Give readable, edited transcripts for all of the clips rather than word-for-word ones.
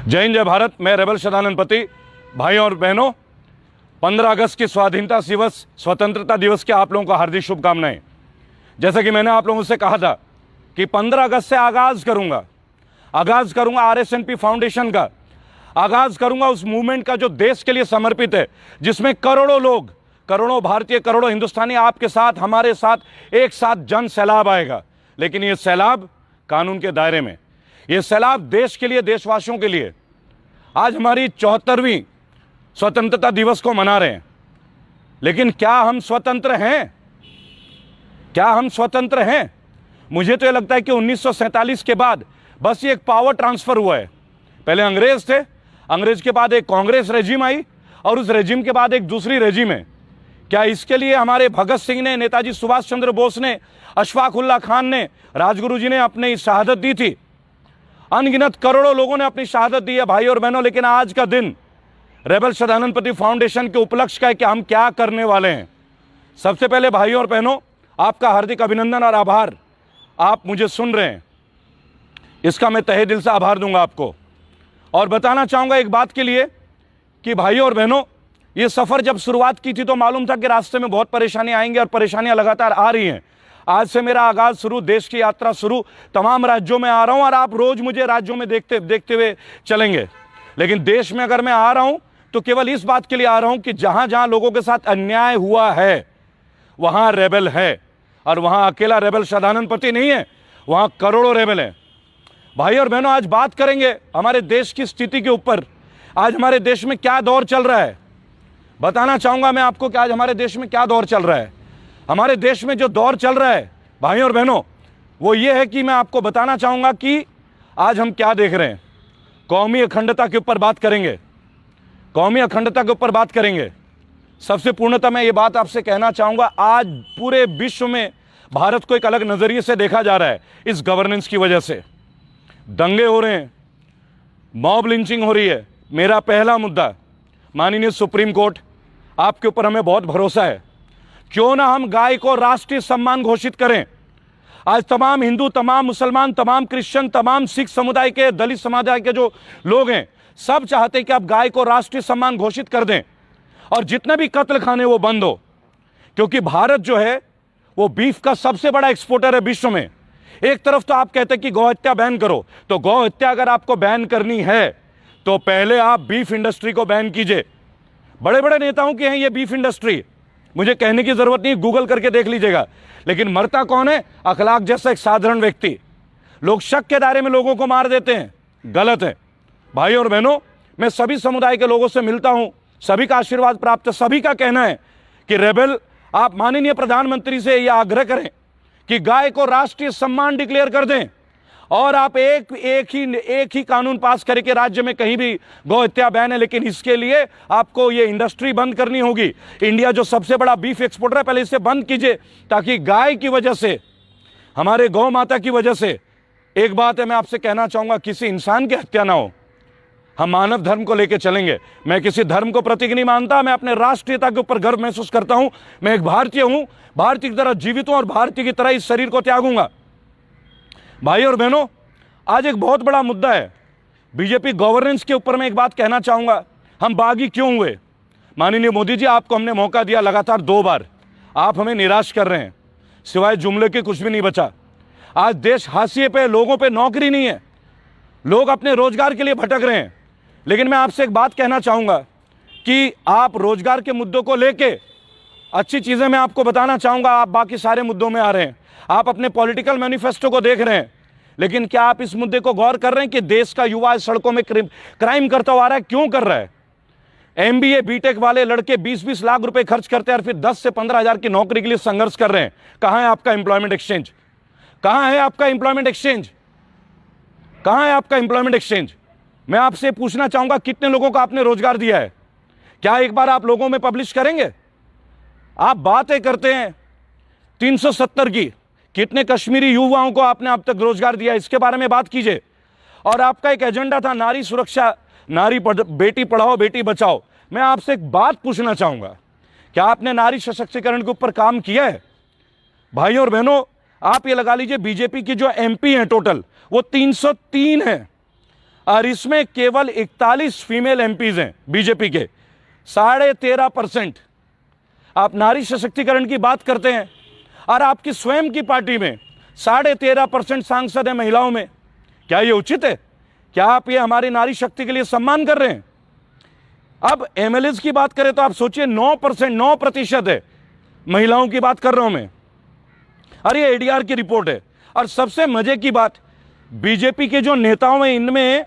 जय हिंद, जय भारत। मैं रेबल सदानंद पति। भाइयों और बहनों, 15 अगस्त की स्वाधीनता दिवस, स्वतंत्रता दिवस की आप लोगों को हार्दिक शुभकामनाएं। जैसा कि मैंने आप लोगों से कहा था कि 15 अगस्त से आगाज करूंगा RSNP फाउंडेशन का, आगाज करूंगा उस मूवमेंट का जो देश के लिए समर्पित है, जिसमें करोड़ों लोग, करोड़ों भारतीय, करोड़ों हिंदुस्तानी आपके साथ, हमारे साथ एक साथ जन सैलाब आएगा। लेकिन यह सैलाब कानून के दायरे में, यह सैलाब देश के लिए, देशवासियों के लिए। आज हमारी 74वीं स्वतंत्रता दिवस को मना रहे हैं, लेकिन क्या हम स्वतंत्र हैं? क्या हम स्वतंत्र हैं? मुझे तो यह लगता है कि 1947 के बाद बस ये एक पावर ट्रांसफर हुआ है। पहले अंग्रेज थे, अंग्रेज के बाद एक कांग्रेस रेजिम आई और उस रेजिम के बाद एक दूसरी रेजिम है। क्या इसके लिए हमारे भगत सिंह ने, नेताजी सुभाष चंद्र बोस ने, अशफाक उल्लाह खान ने, राजगुरु जी ने अपनी शहादत दी थी? अनगिनत करोड़ों लोगों ने अपनी शहादत दी है भाई और बहनों। लेकिन आज का दिन रेबल सदानंद पति फाउंडेशन के उपलक्ष्य का है कि हम क्या करने वाले हैं। सबसे पहले भाइयों और बहनों, आपका हार्दिक अभिनंदन और आभार। आप मुझे सुन रहे हैं, इसका मैं तहे दिल से आभार दूंगा आपको। और बताना चाहूंगा एक बात के लिए कि भाइयों और बहनों, ये सफर जब शुरुआत की थी तो मालूम था कि रास्ते में बहुत परेशानी आएंगी और परेशानियां लगातार आ रही हैं। आज से मेरा आगाज शुरू, देश की यात्रा शुरू। तमाम राज्यों में आ रहा हूं और आप रोज मुझे राज्यों में देखते हुए चलेंगे। लेकिन देश में अगर मैं आ रहा हूं तो केवल इस बात के लिए आ रहा हूं कि जहां जहां लोगों के साथ अन्याय हुआ है वहां रेबल है, और वहां अकेला रेबल सदानंद पति नहीं है, वहां करोड़ों रेबल हैं। भाई और बहनों, आज बात करेंगे हमारे देश की स्थिति के ऊपर। आज हमारे देश में क्या दौर चल रहा है, बताना चाहूंगा मैं आपको कि आज हमारे देश में क्या दौर चल रहा है। हमारे देश में जो दौर चल रहा है भाइयों और बहनों, वो ये है कि मैं आपको बताना चाहूंगा कि आज हम क्या देख रहे हैं। कौमी अखंडता के ऊपर बात करेंगे, कौमी अखंडता के ऊपर बात करेंगे। सबसे पूर्णतः मैं ये बात आपसे कहना चाहूंगा, आज पूरे विश्व में भारत को एक अलग नजरिए से देखा जा रहा है। इस गवर्नेंस की वजह से दंगे हो रहे हैं, मॉब लिंचिंग हो रही है। मेरा पहला मुद्दा, माननीय सुप्रीम कोर्ट, आपके ऊपर हमें बहुत भरोसा है। क्यों ना हम गाय को राष्ट्रीय सम्मान घोषित करें। आज तमाम हिंदू, तमाम मुसलमान, तमाम क्रिश्चियन, तमाम सिख समुदाय के, दलित समुदाय के जो लोग हैं, सब चाहते हैं कि आप गाय को राष्ट्रीय सम्मान घोषित कर दें और जितने भी कत्ल खाने वो बंद हो। क्योंकि भारत जो है वो बीफ का सबसे बड़ा एक्सपोर्टर है विश्व में। एक तरफ तो आप कहते हैं कि गौ हत्या बैन करो, तो गौ हत्या अगर आपको बैन करनी है तो पहले आप बीफ इंडस्ट्री को बैन कीजिए। बड़े बड़े नेताओं की है ये बीफ इंडस्ट्री, मुझे कहने की जरूरत नहीं, गूगल करके देख लीजिएगा। लेकिन मरता कौन है? अखलाक जैसा एक साधारण व्यक्ति। लोग शक के दायरे में लोगों को मार देते हैं, गलत है। भाई और बहनों, मैं सभी समुदाय के लोगों से मिलता हूं, सभी का आशीर्वाद प्राप्त है। सभी का कहना है कि रेबल, आप माननीय प्रधानमंत्री से यह आग्रह करें कि गाय को राष्ट्रीय सम्मान डिक्लेयर कर दें और आप एक ही कानून पास करें कि राज्य में कहीं भी गौ हत्या बैन है। लेकिन इसके लिए आपको ये इंडस्ट्री बंद करनी होगी। इंडिया जो सबसे बड़ा बीफ एक्सपोर्टर है, पहले इसे बंद कीजिए, ताकि गाय की वजह से, हमारे गौ माता की वजह से, एक बात है मैं आपसे कहना चाहूंगा, किसी इंसान की हत्या ना हो। हम मानव धर्म को लेकर चलेंगे। मैं किसी धर्म को प्रतीक नहीं मानता, मैं अपने राष्ट्रीयता के ऊपर गर्व महसूस करता हूं। मैं एक भारतीय हूं, भारतीय की तरह जीवित हूं और भारतीय की तरह इस शरीर को त्यागूंगा। भाई और बहनों, आज एक बहुत बड़ा मुद्दा है बीजेपी गवर्नेंस के ऊपर। मैं एक बात कहना चाहूंगा, हम बागी क्यों हुए? माननीय मोदी जी, आपको हमने मौका दिया लगातार 2 बार, आप हमें निराश कर रहे हैं। सिवाय जुमले के कुछ भी नहीं बचा। आज देश हाशिए पे, लोगों पे नौकरी नहीं है, लोग अपने रोजगार के लिए भटक रहे हैं। लेकिन मैं आपसे एक बात कहना चाहूंगा कि आप रोजगार के मुद्दों को लेके अच्छी चीजें मैं आपको बताना चाहूंगा, आप बाकी सारे मुद्दों में आ रहे हैं, आप अपने पॉलिटिकल मैनिफेस्टो को देख रहे हैं, लेकिन क्या आप इस मुद्दे को गौर कर रहे हैं कि देश का युवा सड़कों में क्राइम करता हुआ आ रहा है? क्यों कर रहा है? MBA बीटेक वाले लड़के 20-20 लाख रुपए खर्च करते हैं और फिर 10 से 15 हजार की नौकरी के लिए संघर्ष कर रहे हैं। कहां है आपका एम्प्लॉयमेंट एक्सचेंज? कहां है आपका एम्प्लॉयमेंट एक्सचेंज? कहां है आपका एम्प्लॉयमेंट एक्सचेंज? मैं आपसे पूछना चाहूंगा, कितने लोगों को आपने रोजगार दिया है? क्या एक बार आप लोगों में पब्लिश करेंगे? आप बातें करते हैं 370 की, कितने कश्मीरी युवाओं को आपने अब तक रोजगार दिया, इसके बारे में बात कीजिए। और आपका एक एजेंडा था नारी सुरक्षा, बेटी पढ़ाओ बेटी बचाओ। मैं आपसे एक बात पूछना चाहूंगा, क्या आपने नारी सशक्तिकरण के ऊपर काम किया है? भाइयों और बहनों, आप ये लगा लीजिए बीजेपी की जो MP हैं टोटल, वो 303 है। और इसमें केवल 41 फीमेल एमपीज हैं बीजेपी के, 13.5%। आप नारी सशक्तिकरण की बात करते हैं और आपकी स्वयं की पार्टी में 13.5% सांसद है महिलाओं में। क्या ये उचित है? क्या आप ये हमारी नारी शक्ति के लिए सम्मान कर रहे हैं? अब एमएलएज की बात करें तो आप सोचिए 9% है, महिलाओं की बात कर रहा हूं मैं, और ये एडीआर की रिपोर्ट है। और सबसे मजे की बात, बीजेपी के जो नेताओं हैं इनमें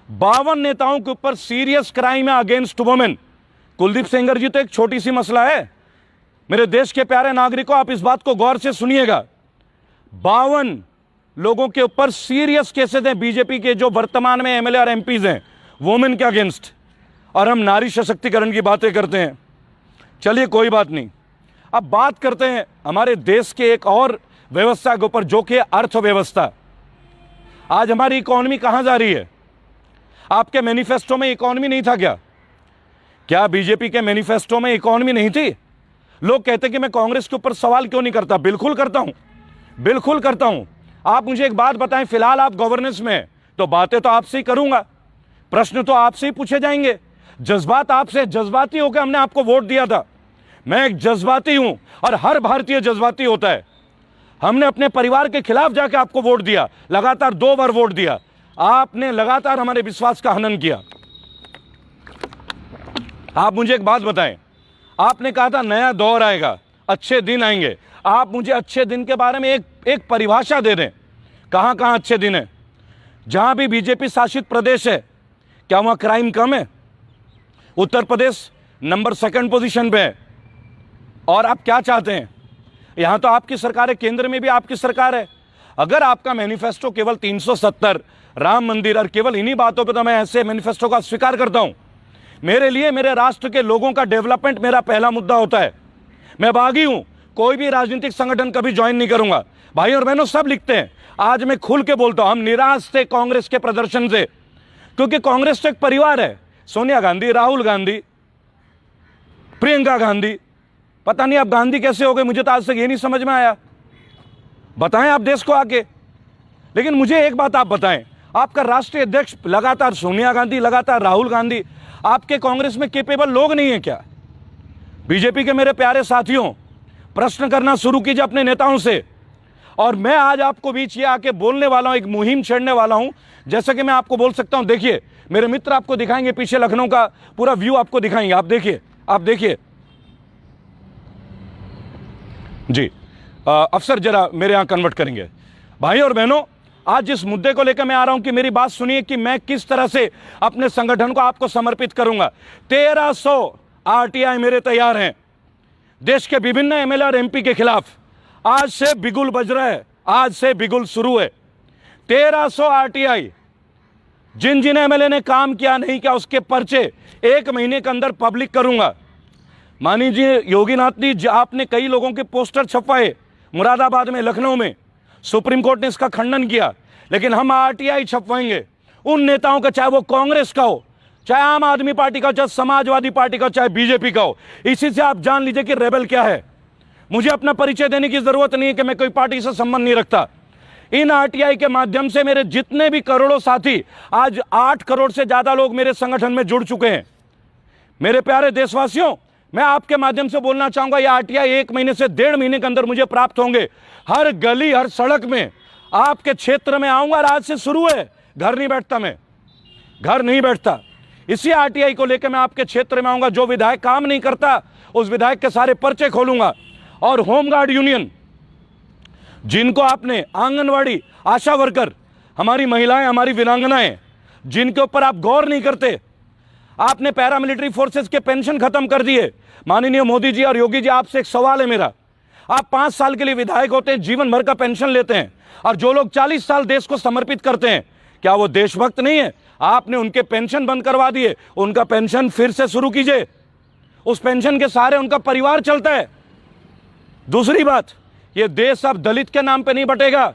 52 नेताओं के ऊपर सीरियस क्राइम है अगेंस्ट वुमेन। कुलदीप सेंगर जी तो एक छोटी सी मसला है। मेरे देश के प्यारे नागरिकों, आप इस बात को गौर से सुनिएगा, 52 लोगों के ऊपर सीरियस केसेस हैं बीजेपी के जो वर्तमान में एमएलए और एमपीज हैं वुमेन के अगेंस्ट, और हम नारी सशक्तिकरण की बातें करते हैं। चलिए कोई बात नहीं, अब बात करते हैं हमारे देश के एक और व्यवस्था के ऊपर, जो कि अर्थव्यवस्था। आज हमारी इकोनॉमी कहां जा रही है? आपके मैनिफेस्टो में इकोनॉमी नहीं था क्या? क्या बीजेपी के मैनिफेस्टो में इकोनॉमी नहीं थी? लोग कहते कि मैं कांग्रेस के ऊपर सवाल क्यों नहीं करता। बिल्कुल करता हूं, बिल्कुल करता हूं। आप मुझे एक बात बताएं, फिलहाल आप गवर्नेंस में हैं तो बातें तो आपसे ही करूंगा, प्रश्न तो आपसे ही पूछे जाएंगे, जज्बात आपसे, जज्बाती होकर हमने आपको वोट दिया था। मैं एक जज्बाती हूं और हर भारतीय जज्बाती होता है। हमने अपने परिवार के खिलाफ जाकर आपको वोट दिया, लगातार 2 बार वोट दिया। आपने लगातार हमारे विश्वास का हनन किया। आप मुझे एक बात बताएं, आपने कहा था नया दौर आएगा, अच्छे दिन आएंगे। आप मुझे अच्छे दिन के बारे में एक परिभाषा दे दें। कहां कहां अच्छे दिन है? जहां भी बीजेपी शासित प्रदेश है, क्या वहां क्राइम कम है? उत्तर प्रदेश नंबर 2 पोजीशन पे है। और आप क्या चाहते हैं? यहां तो आपकी सरकार है, केंद्र में भी आपकी सरकार है। अगर आपका मैनिफेस्टो केवल 370, राम मंदिर और केवल इन्हीं बातों पे, तो मैं ऐसे मैनिफेस्टो का स्वीकार करता हूं। मेरे लिए मेरे राष्ट्र के लोगों का डेवलपमेंट मेरा पहला मुद्दा होता है। मैं बागी हूं, कोई भी राजनीतिक संगठन कभी ज्वाइन नहीं करूंगा। भाई और बहनों सब लिखते हैं, आज मैं खुल के बोलता हूं, हम निराश थे कांग्रेस के प्रदर्शन से, क्योंकि कांग्रेस तो एक परिवार है। सोनिया गांधी, राहुल गांधी, प्रियंका गांधी, पता नहीं आप गांधी कैसे हो गए, मुझे तो आज तक ये नहीं समझ में आया। बताएं आप देश को आके। लेकिन मुझे एक बात आप बताएं, आपका राष्ट्रीय अध्यक्ष लगातार सोनिया गांधी, लगातार राहुल गांधी, आपके कांग्रेस में कैपेबल लोग नहीं है क्या? बीजेपी के मेरे प्यारे साथियों, प्रश्न करना शुरू कीजिए अपने नेताओं से। और मैं आज आपको बीच ये आके बोलने वाला हूं, एक मुहिम छेड़ने वाला हूं। जैसा कि मैं आपको बोल सकता हूं, देखिए मेरे मित्र आपको दिखाएंगे, पीछे लखनऊ का पूरा व्यू आपको दिखाएंगे। आप देखिए, आप देखिए जी। अफसर जरा मेरे यहां कन्वर्ट करेंगे। भाई और बहनों, आज जिस मुद्दे को लेकर मैं आ रहा हूं कि मेरी बात सुनिए कि मैं किस तरह से अपने संगठन को आपको समर्पित करूंगा। 1300 आरटीआई मेरे तैयार हैं देश के विभिन्न एमएलए और एमपी के खिलाफ। आज से बिगुल बज रहा है, आज से बिगुल शुरू है। 1300 आरटीआई, जिन जिन एमएलए ने काम किया नहीं किया उसके पर्चे 1 महीने के अंदर पब्लिक करूंगा। माननीय योगीनाथ जी, आपने कई लोगों के पोस्टर छपवाए मुरादाबाद में, लखनऊ में, सुप्रीम कोर्ट ने इसका खंडन किया। लेकिन हम आरटीआई छपवाएंगे उन नेताओं का, चाहे वो कांग्रेस का हो, चाहे आम आदमी पार्टी का हो, चाहे समाजवादी पार्टी का हो, चाहे बीजेपी का हो। इसी से आप जान लीजिए कि रेबल क्या है। मुझे अपना परिचय देने की जरूरत नहीं है कि मैं कोई पार्टी से संबंध नहीं रखता। इन आरटीआई के माध्यम से मेरे जितने भी करोड़ों साथी, आज 8 करोड़ से ज्यादा लोग मेरे संगठन में जुड़ चुके हैं। मेरे प्यारे देशवासियों, मैं आपके माध्यम से बोलना चाहूंगा, ये आरटीआई 1 महीने से 1.5 महीने के अंदर मुझे प्राप्त होंगे। हर गली, हर सड़क में, आपके क्षेत्र में आऊंगा। और आज से शुरू है, घर नहीं बैठता, मैं घर नहीं बैठता। इसी आरटीआई को लेकर मैं आपके क्षेत्र में आऊंगा। जो विधायक काम नहीं करता, उस विधायक के सारे पर्चे खोलूंगा। और होमगार्ड यूनियन, जिनको आपने, आंगनवाड़ी, आशा वर्कर, हमारी महिलाएं, हमारी वीरांगनाएं, जिनके ऊपर आप गौर नहीं करते, आपने पैरामिलिट्री फोर्सेस के पेंशन खत्म कर दिए। माननीय मोदी जी और योगी जी, आपसे एक सवाल है मेरा। आप 5 साल के लिए विधायक होते हैं, जीवन भर का पेंशन लेते हैं, और जो लोग 40 साल देश को समर्पित करते हैं, क्या वो देशभक्त नहीं है? आपने उनके पेंशन बंद करवा दिए, उनका पेंशन फिर से शुरू कीजिए। उस पेंशन के सहारे उनका परिवार चलता है। दूसरी बात, ये देश अब दलित के नाम पे नहीं बटेगा,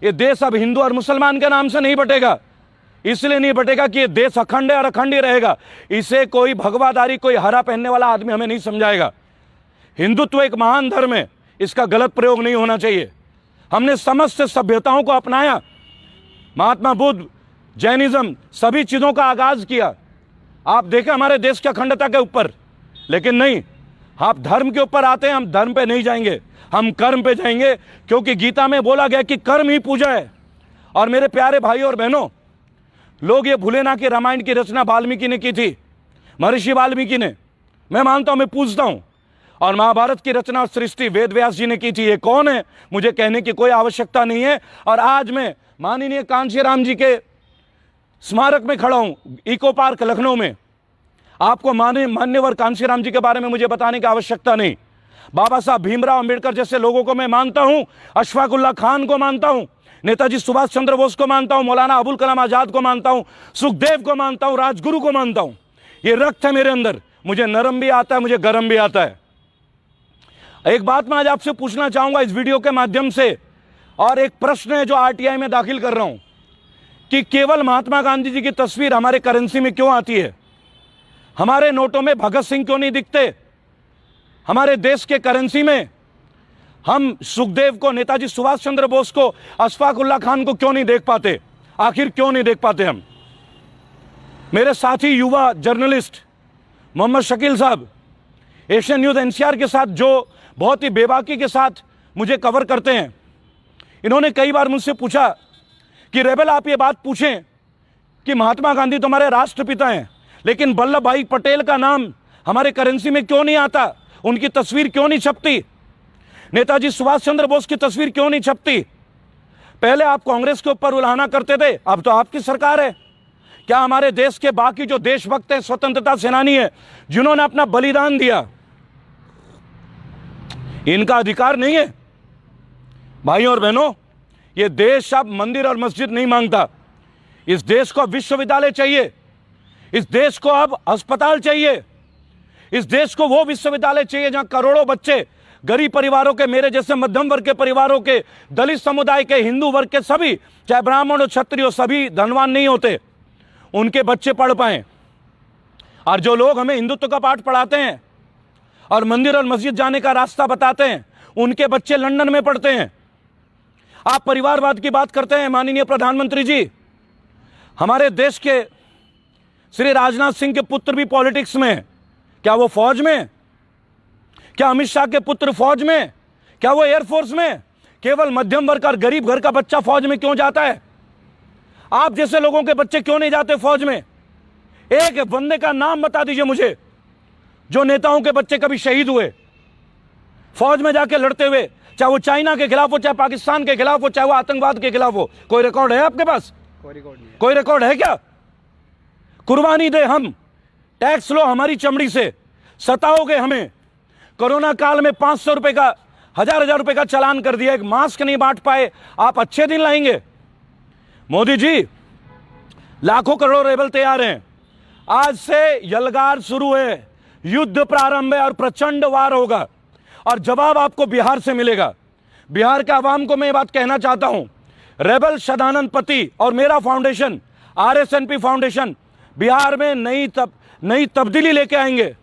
ये देश अब हिंदू और मुसलमान के नाम से नहीं बटेगा। इसलिए नहीं बटेगा कि ये देश अखंड है और अखंड ही रहेगा। इसे कोई भगवादारी, कोई हरा पहनने वाला आदमी हमें नहीं समझाएगा। हिंदुत्व एक महान धर्म है, इसका गलत प्रयोग नहीं होना चाहिए। हमने समस्त सभ्यताओं को अपनाया। महात्मा बुद्ध, जैनिज्म, सभी चीजों का आगाज किया। आप देखें हमारे देश की अखंडता के ऊपर, लेकिन नहीं, आप धर्म के ऊपर आते हैं। हम धर्म पे नहीं जाएंगे, हम कर्म पे जाएंगे, क्योंकि गीता में बोला गया कि कर्म ही पूजा है। और मेरे प्यारे भाई और बहनों, लोग ये भूले ना कि रामायण की रचना वाल्मीकि ने की थी, महर्षि वाल्मीकि ने। मैं मानता हूं, मैं पूछता हूं। और महाभारत की रचना और सृष्टि वेद व्यास जी ने की थी। ये कौन है मुझे कहने की कोई आवश्यकता नहीं है। और आज मैं माननीय कांशीराम जी के स्मारक में खड़ा हूं, इको पार्क लखनऊ में। आपको मान्यवर कांशीराम जी के बारे में मुझे बताने की आवश्यकता नहीं। बाबा साहब भीमराव अंबेडकर जैसे लोगों को मैं मानता हूं, अशफाकुल्ला खान को मानता हूं, नेताजी सुभाष चंद्र बोस को मानता हूं, मौलाना अबुल कलाम आजाद को मानता हूं, सुखदेव को मानता हूं, राजगुरु को मानता हूं। ये रक्त है मेरे अंदर, मुझे नरम भी आता है, मुझे गरम भी आता है। एक बात मैं आज आपसे पूछना चाहूंगा इस वीडियो के माध्यम से, और एक प्रश्न है जो आरटीआई में दाखिल कर रहा हूं, कि केवल महात्मा गांधी जी की तस्वीर हमारे करेंसी में क्यों आती है? हमारे नोटों में भगत सिंह क्यों नहीं दिखते? हमारे देश के करेंसी में हम सुखदेव को, नेताजी सुभाष चंद्र बोस को, अशफाकुल्ला खान को क्यों नहीं देख पाते? आखिर क्यों नहीं देख पाते हम? मेरे साथी युवा जर्नलिस्ट मोहम्मद शकील साहब एशियन न्यूज एनसीआर के साथ जो बहुत ही बेबाकी के साथ मुझे कवर करते हैं, इन्होंने कई बार मुझसे पूछा कि रेबल आप ये बात पूछें कि महात्मा गांधी तो हमारे राष्ट्रपिता हैं, लेकिन वल्लभ भाई पटेल का नाम हमारे करेंसी में क्यों नहीं आता? उनकी तस्वीर क्यों नहीं छपती? नेताजी सुभाष चंद्र बोस की तस्वीर क्यों नहीं छपती? पहले आप कांग्रेस के ऊपर उलाहना करते थे, अब तो आपकी सरकार है। क्या हमारे देश के बाकी जो देशभक्त हैं, स्वतंत्रता सेनानी है, जिन्होंने अपना बलिदान दिया, इनका अधिकार नहीं है? भाइयों और बहनों, ये देश अब मंदिर और मस्जिद नहीं मांगता। इस देश को विश्वविद्यालय चाहिए, इस देश को अब अस्पताल चाहिए, इस देश को वो विश्वविद्यालय चाहिए जहां करोड़ों बच्चे गरीब परिवारों के, मेरे जैसे मध्यम वर्ग के परिवारों के, दलित समुदाय के, हिंदू वर्ग के, सभी, चाहे ब्राह्मण और क्षत्रिय हो, सभी धनवान नहीं होते, उनके बच्चे पढ़ पाए। और जो लोग हमें हिंदुत्व का पाठ पढ़ाते हैं और मंदिर और मस्जिद जाने का रास्ता बताते हैं, उनके बच्चे लंदन में पढ़ते हैं। आप परिवारवाद की बात करते हैं माननीय प्रधानमंत्री जी, हमारे देश के श्री राजनाथ सिंह के पुत्र भी पॉलिटिक्स में हैं। क्या वो फौज में? क्या अमित शाह के पुत्र फौज में? क्या वो एयरफोर्स में? केवल मध्यम वर्ग और गरीब घर का बच्चा फौज में क्यों जाता है? आप जैसे लोगों के बच्चे क्यों नहीं जाते फौज में? एक बंदे का नाम बता दीजिए मुझे जो नेताओं के बच्चे कभी शहीद हुए फौज में जाके लड़ते हुए, चाहे वो चाइना के खिलाफ हो, चाहे पाकिस्तान के खिलाफ हो, चाहे वो आतंकवाद के खिलाफ हो। कोई रिकॉर्ड है आपके पास? कोई रिकॉर्ड नहीं है। कोई रिकॉर्ड है क्या? कुर्बानी दे हम, टैक्स लो हमारी चमड़ी से, सताओगे हमें। कोरोना काल में 500 रुपए का, हजार रुपए का चालान कर दिया, एक मास्क नहीं बांट पाए, आप अच्छे दिन लाएंगे? मोदी जी, लाखों करोड़ रेबल तैयार हैं। आज से यलगार शुरू है, युद्ध प्रारंभ है और प्रचंड वार होगा, और जवाब आपको बिहार से मिलेगा। बिहार के आवाम को मैं ये बात कहना चाहता हूं, रेबल सदानंद पति और मेरा फाउंडेशन, आरएसएनपी फाउंडेशन, बिहार में नई तब्दीली लेके आएंगे।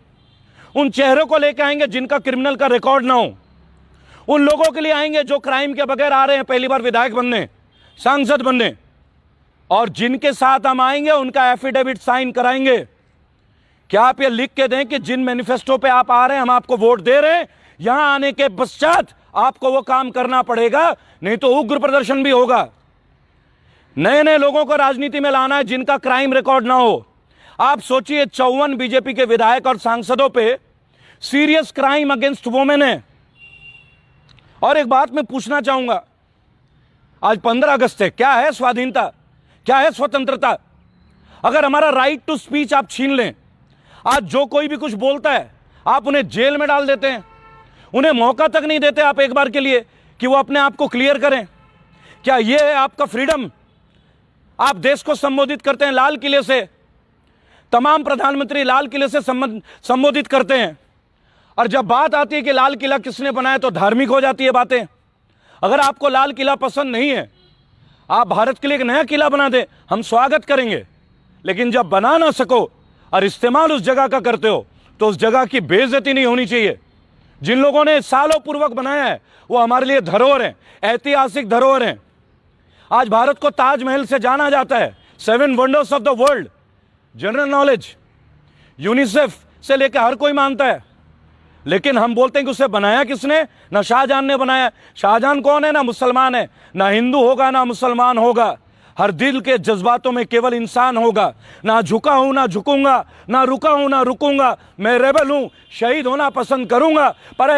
उन चेहरों को लेके आएंगे जिनका क्रिमिनल का रिकॉर्ड ना हो। उन लोगों के लिए आएंगे जो क्राइम के बगैर आ रहे हैं पहली बार विधायक बनने, सांसद बनने, और जिनके साथ हम आएंगे उनका एफिडेविट साइन कराएंगे। क्या आप ये लिख के दें कि जिन मैनिफेस्टो पे आप आ रहे हैं, हम आपको वोट दे रहे हैं, यहां आने के पश्चात आपको वो काम करना पड़ेगा, नहीं तो उग्र प्रदर्शन भी होगा। नए नए लोगों को राजनीति में लाना है जिनका क्राइम रिकॉर्ड ना हो। आप सोचिए, 54 बीजेपी के विधायक और सांसदों पे सीरियस क्राइम अगेंस्ट वुमेन है। और एक बात मैं पूछना चाहूंगा, आज 15 अगस्त है, क्या है स्वाधीनता, क्या है स्वतंत्रता? अगर हमारा राइट टू स्पीच आप छीन लें, आज जो कोई भी कुछ बोलता है आप उन्हें जेल में डाल देते हैं, उन्हें मौका तक नहीं देते आप एक बार के लिए कि वो अपने आप को क्लियर करें। क्या ये है आपका फ्रीडम? आप देश को संबोधित करते हैं लाल किले से, तमाम प्रधानमंत्री लाल किले से संबोधित करते हैं, और जब बात आती है कि लाल किला किसने बनाया तो धार्मिक हो जाती है बातें। अगर आपको लाल किला पसंद नहीं है, आप भारत के लिए एक नया किला बना दें, हम स्वागत करेंगे। लेकिन जब बना ना सको और इस्तेमाल उस जगह का करते हो तो उस जगह की बेइज्जती नहीं होनी चाहिए। जिन लोगों ने सालों पूर्वक बनाया है वो हमारे लिए धरोहर है, ऐतिहासिक धरोहर है। आज भारत को ताजमहल से जाना जाता है, 7 wonders of the world, general knowledge, UNICEF से लेकर हर कोई मानता है। लेकिन हम बोलते हैं कि उसे बनाया किसने? ना शाहजहां ने बनाया। शाहजहां कौन है? ना मुसलमान है, ना हिंदू होगा ना मुसलमान होगा। हर दिल के जज्बातों में केवल इंसान होगा। ना झुका हूं ना झुकूंगा, ना रुका हूं ना रुकूंगा। मैं रेबल हूं, शहीद होना पसंद करूंगा, पर